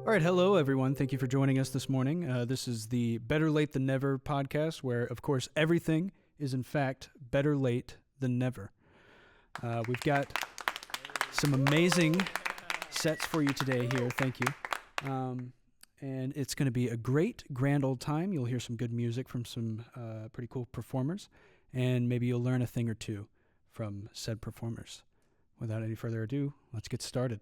All right, hello everyone. Thank you for joining us this morning. This is the Better Late Than Never podcast, where, of course, everything is in fact better late than never. We've got some amazing sets for you today here. Thank you. And it's going to be a great, grand old time. You'll hear some good music from some pretty cool performers, and maybe you'll learn a thing or two from said performers. Without any further ado, let's get started.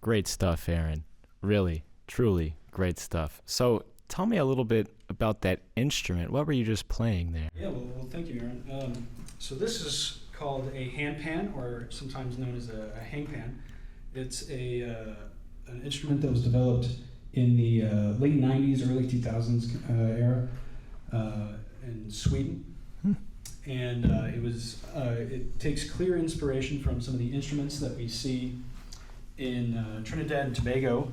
Great stuff, Aaron. Really, truly great stuff. So tell me a little bit about that instrument. What were you just playing there? Yeah, well thank you, Aaron. So this is called a handpan, or sometimes known as a hangpan. It's an instrument that was developed in the late 90s, early 2000s era in Sweden. And it takes clear inspiration from some of the instruments that we see in Trinidad and Tobago.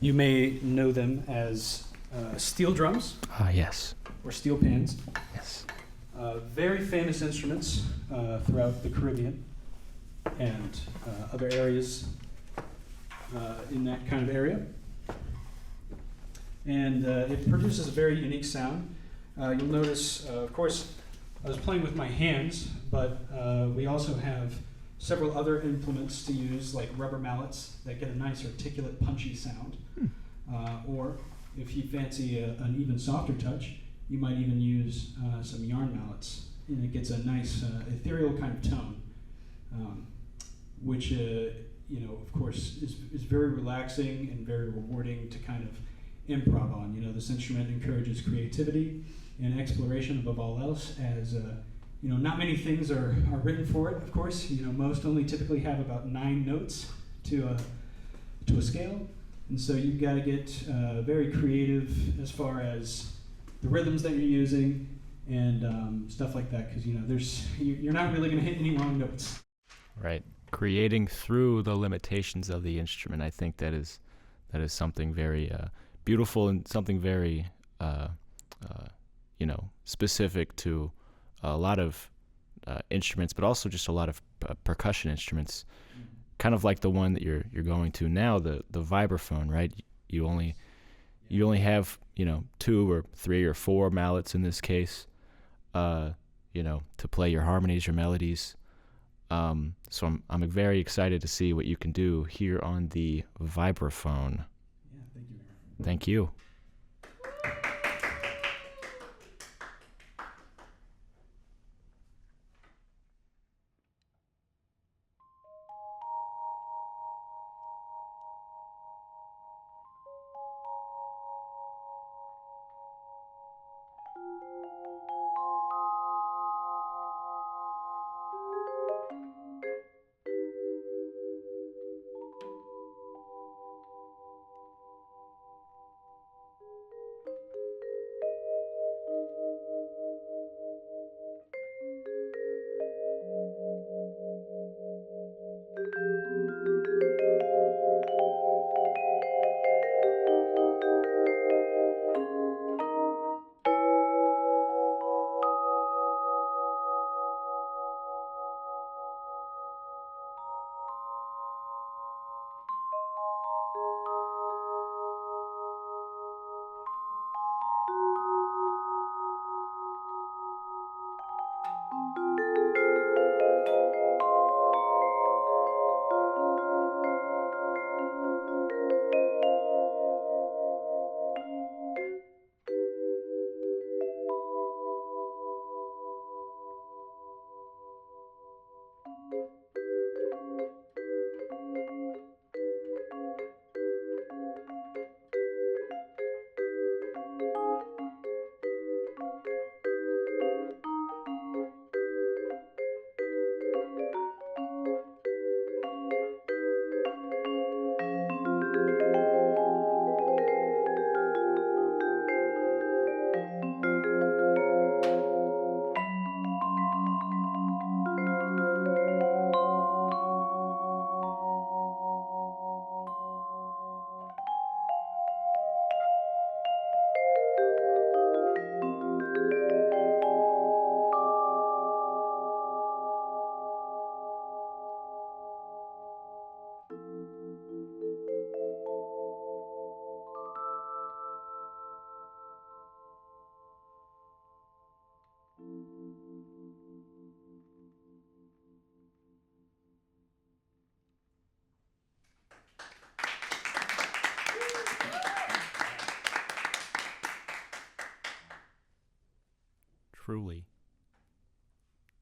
You may know them as steel drums. Yes. Or steel pans. Yes. Very famous instruments throughout the Caribbean and other areas in that kind of area. and it produces a very unique sound. You'll notice, of course, I was playing with my hands, but we also have several other implements to use, like rubber mallets that get a nice articulate, punchy sound. Or if you fancy an even softer touch, you might even use some yarn mallets, and it gets a nice ethereal kind of tone, which of course, is very relaxing and very rewarding to kind of improv on. This instrument encourages creativity and exploration above all else, as not many things are written for it, of course. Most only typically have about 9 notes to a scale, and so you've got to get very creative as far as the rhythms that you're using and stuff like that, because you're not really going to hit any wrong notes. Right. Creating through the limitations of the instrument. I think that is something very beautiful and something very specific to a lot of instruments, but also just a lot of percussion instruments. Kind of like the one that you're going to now, the vibraphone, right? You only have 2 or 3 or 4 mallets in this case, to play your harmonies, your melodies. So I'm very excited to see what you can do here on the vibraphone. Yeah, thank you, Aaron. Thank you.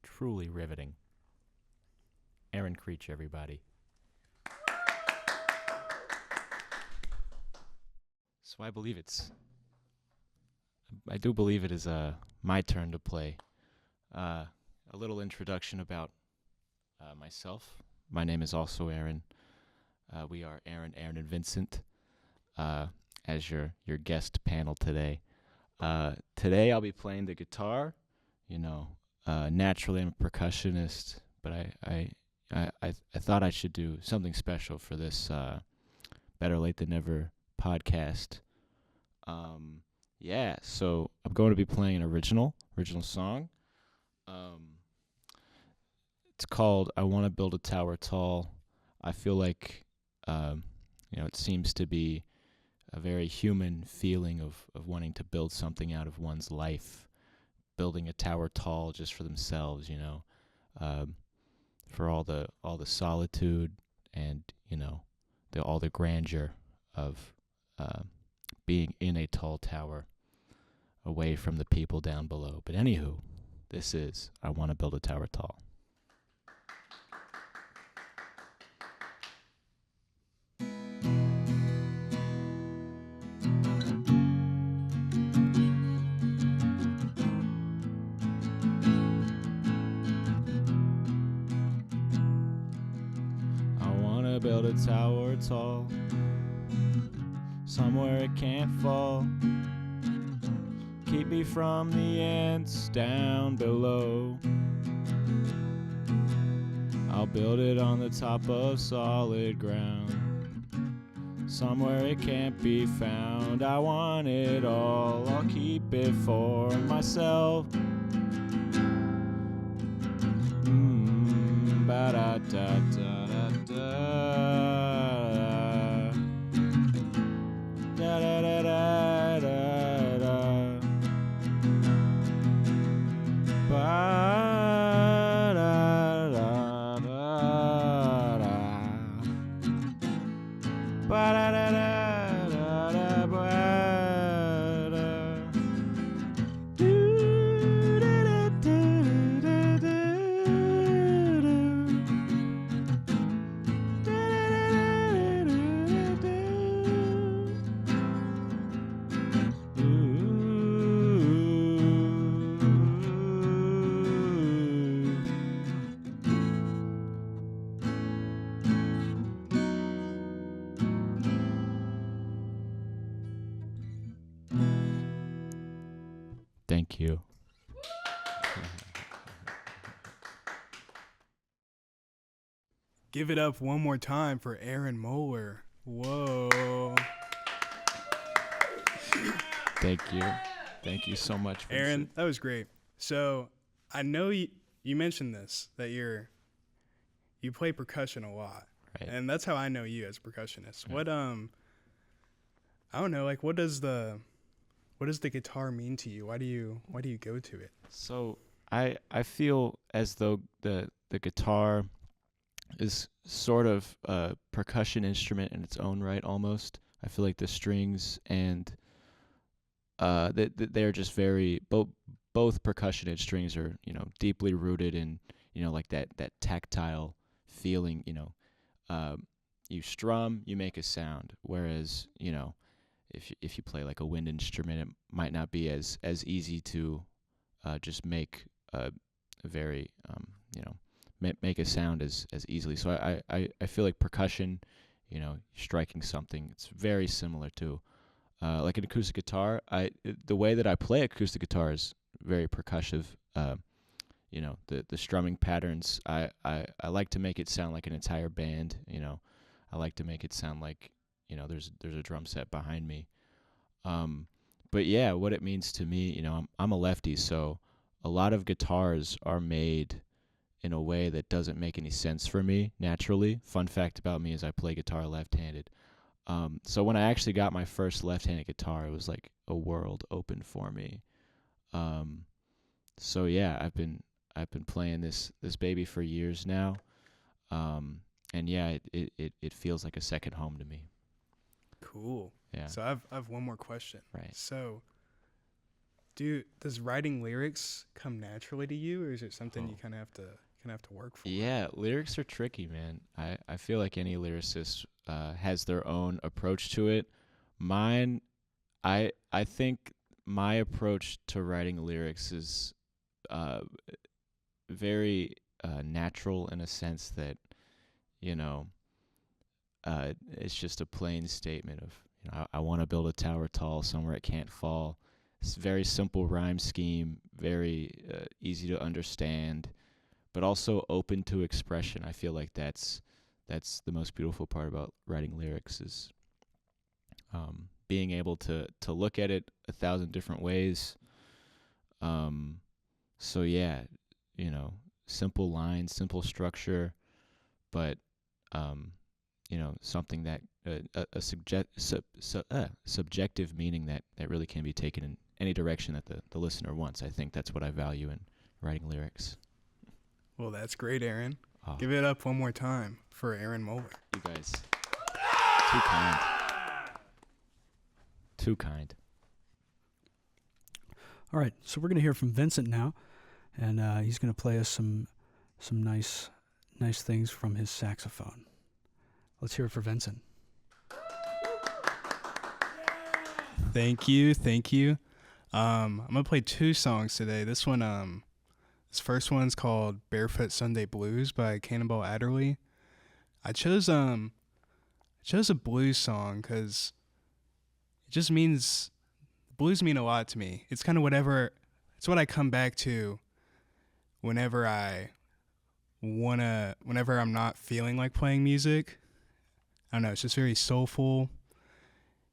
Truly riveting. Aaron Creech, everybody. So I do believe it is my turn to play. A little introduction about myself. My name is also Aaron. We are Aaron, and Vincent as your guest panel today. Today I'll be playing the guitar. Naturally I'm a percussionist, but I thought I should do something special for this Better Late Than Never podcast. So I'm going to be playing an original song. It's called I Want to Build a Tower Tall. I feel like, it seems to be a very human feeling of wanting to build something out of one's life, building a tower tall just for themselves, um, for all the solitude and all the grandeur of being in a tall tower away from the people down below. But anywho, this is I Want to Build a Tower Tall. I want to build a tower tall, somewhere it can't fall. Keep me from the ants down below. I'll build it on the top of solid ground, somewhere it can't be found. I want it all, I'll keep it for myself. Ba-da-da-da-da-da. Da-da-da-da-da-da. Ba-da-da-da-da. Ba-da-da-da-da-da. Thank you. Give it up one more time for Aaron Moeller. Whoa. Thank you. Thank you so much, Vincent. Aaron, that was great. So I know you mentioned this, that you play percussion a lot. Right. And that's how I know you as a percussionist. Right. What I don't know, like what does the guitar mean to you? Why do you go to it? So I feel as though the guitar is sort of a percussion instrument in its own right almost. I feel like the strings and they're just very both percussion and strings are, deeply rooted in, like that tactile feeling, you strum, you make a sound, whereas, if you play like a wind instrument, it might not be as easy to just make a very make a sound as easily. So I feel like percussion, striking something, it's very similar to like an acoustic guitar. The way that I play acoustic guitar is very percussive. The strumming patterns, I like to make it sound like an entire band. I like to make it sound like there's a drum set behind me. But yeah, what it means to me, I'm a lefty, so a lot of guitars are made in a way that doesn't make any sense for me naturally. Fun fact about me is I play guitar left-handed. So when I actually got my first left-handed guitar, it was like a world opened for me. So yeah, I've been playing this baby for years now. And yeah, it feels like a second home to me. Cool. Yeah. So I've one more question. Right. So does writing lyrics come naturally to you, or is it something you kind of have to work for? Yeah, lyrics are tricky, man. I feel like any lyricist has their own approach to it. Mine, I think my approach to writing lyrics is very natural in a sense that, it's just a plain statement of, I want to build a tower tall somewhere it can't fall. It's a very simple rhyme scheme, very easy to understand, but also open to expression. I feel like that's the most beautiful part about writing lyrics is being able to look at it 1,000 different ways. So yeah, simple lines, simple structure, but something that subjective meaning that really can be taken in any direction that the listener wants. I think that's what I value in writing lyrics. Well, that's great, Aaron. Oh, Give it up one more time for Aaron Moeller. you guys, too kind. Too kind. All right, so we're going to hear from Vincent now, and he's going to play us some nice things from his saxophone. Let's hear it for Vincent. Thank you. I'm gonna play 2 songs today. This first one's called "Barefoot Sunday Blues" by Cannonball Adderley. I chose a blues song because blues mean a lot to me. It's kind of it's what I come back to whenever I'm not feeling like playing music. I don't know, it's just very soulful.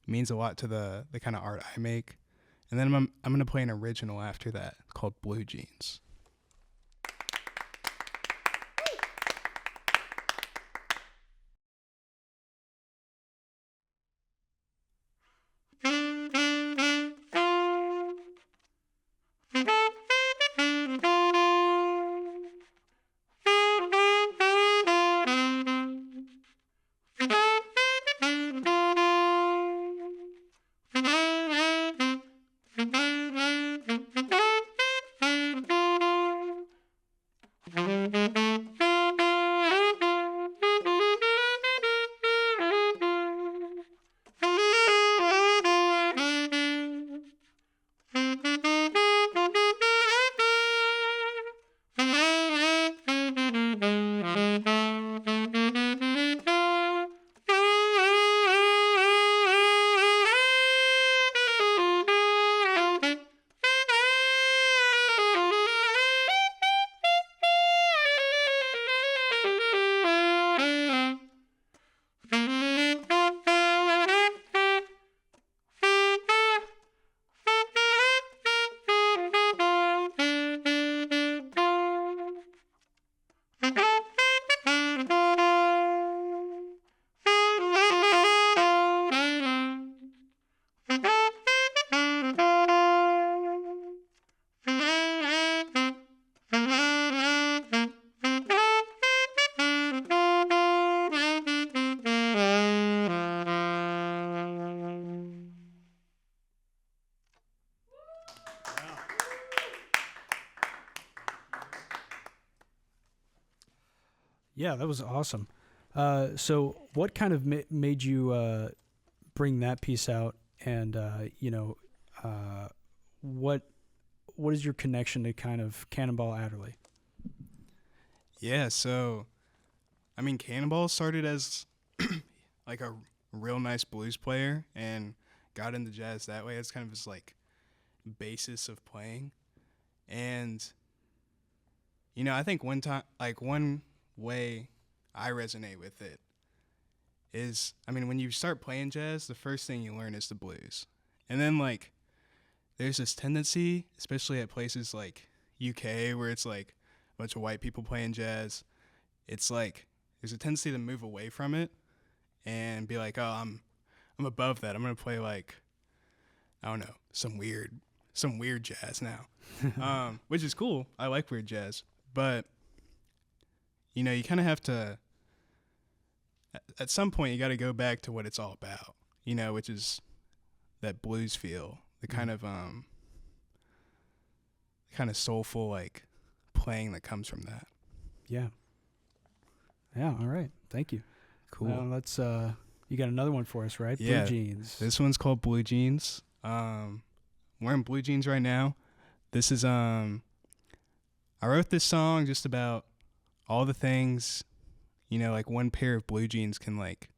It means a lot to the kind of art I make. And then I'm going to play an original after that called Blue Jeans. Yeah, that was awesome. So what kind of made you bring that piece out, and what is your connection to kind of Cannonball Adderley? Yeah, so I mean, Cannonball started as like a real nice blues player and got into jazz that way. It's kind of his like basis of playing. And I think one way I resonate with it is, I mean, when you start playing jazz, the first thing you learn is the blues. And then like there's this tendency, especially at places like UK where it's like a bunch of white people playing jazz, it's like there's a tendency to move away from it and be like, oh, I'm above that. I'm gonna play like, I don't know, some weird jazz now, which is cool. I like weird jazz, but you kind of have to. At some point, you got to go back to what it's all about, which is that blues feel, the kind of soulful like playing that comes from that. Yeah. All right. Thank you. Cool. Let's. You got another one for us, right? Yeah. Blue Jeans. This one's called Blue Jeans. I'm wearing blue jeans right now. This is I wrote this song just about all the things, like one pair of blue jeans can like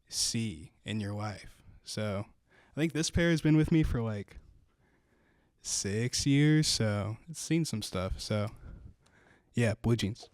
see in your life. So I think this pair has been with me for like 6 years, so it's seen some stuff. So yeah, blue jeans.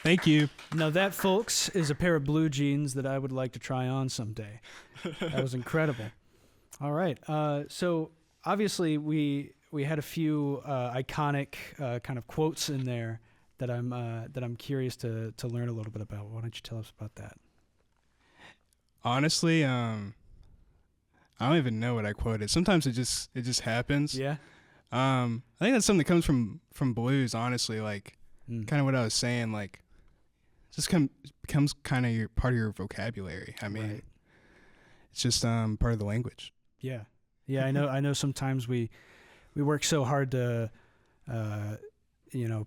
Thank you. Now that, folks, is a pair of blue jeans that I would like to try on someday. That was incredible. All right. So obviously we had a few iconic kind of quotes in there that I'm curious to learn a little bit about. Why don't you tell us about that? Honestly, I don't even know what I quoted. Sometimes it just happens. Yeah. I think that's something that comes from blues. Honestly, like kind of what I was saying. Like, just becomes kind of your part of your vocabulary. I mean, Right. it's just part of the language. Yeah. Yeah. I know. Sometimes we work so hard to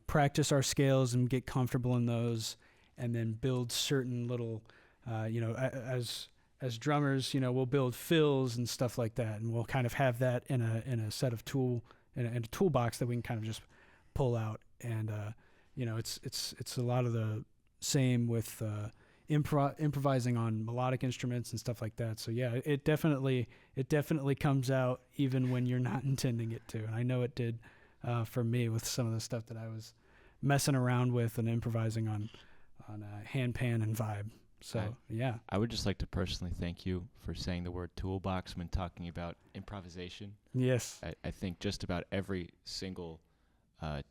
practice our scales and get comfortable in those, and then build certain little as drummers, we'll build fills and stuff like that, and we'll kind of have that in a set of in a toolbox that we can kind of just pull out, and it's a lot of the same with improvising on melodic instruments and stuff like that. So yeah, it definitely comes out even when you're not intending it to, and I know it did for me with some of the stuff that I was messing around with and improvising on Handpan and Vibe. So yeah, I would just like to personally thank you for saying the word toolbox when talking about improvisation. Yes. I think just about every single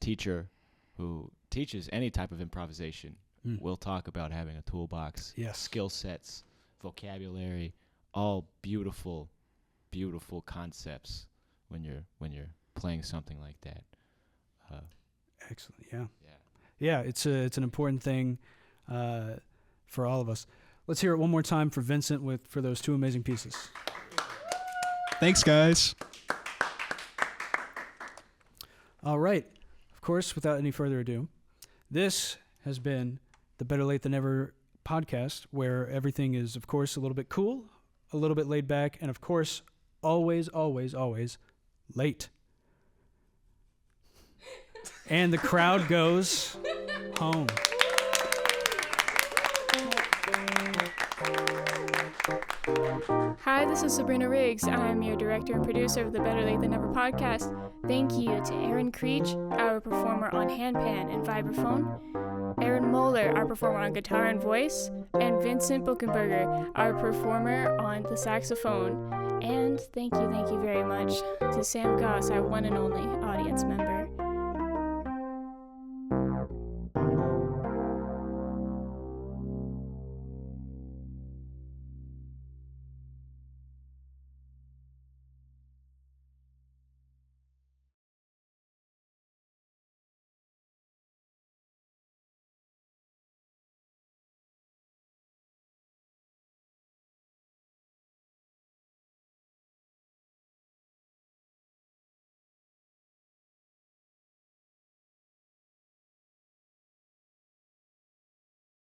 teacher who teaches any type of improvisation will talk about having a toolbox. Yes. Skill sets, vocabulary, all beautiful, beautiful concepts when you're playing something like that. Excellent. Yeah. It's an important thing for all of us. Let's hear it one more time for Vincent for those two amazing pieces. Thanks, guys. All right. Of course, without any further ado, this has been the Better Late Than Never podcast, where everything is, of course, a little bit cool, a little bit laid back, and of course, always, always, always late. And the crowd goes home. Hi, this is Sabrina Riggs. I'm your director and producer of the Better Late Than Never podcast. Thank you to Aaron Creech, our performer on Handpan and Vibraphone, Aaron Moeller, our performer on guitar and voice, and Vincent Buchenberger, our performer on the saxophone. And thank you very much to Sam Goss, our one and only audience member.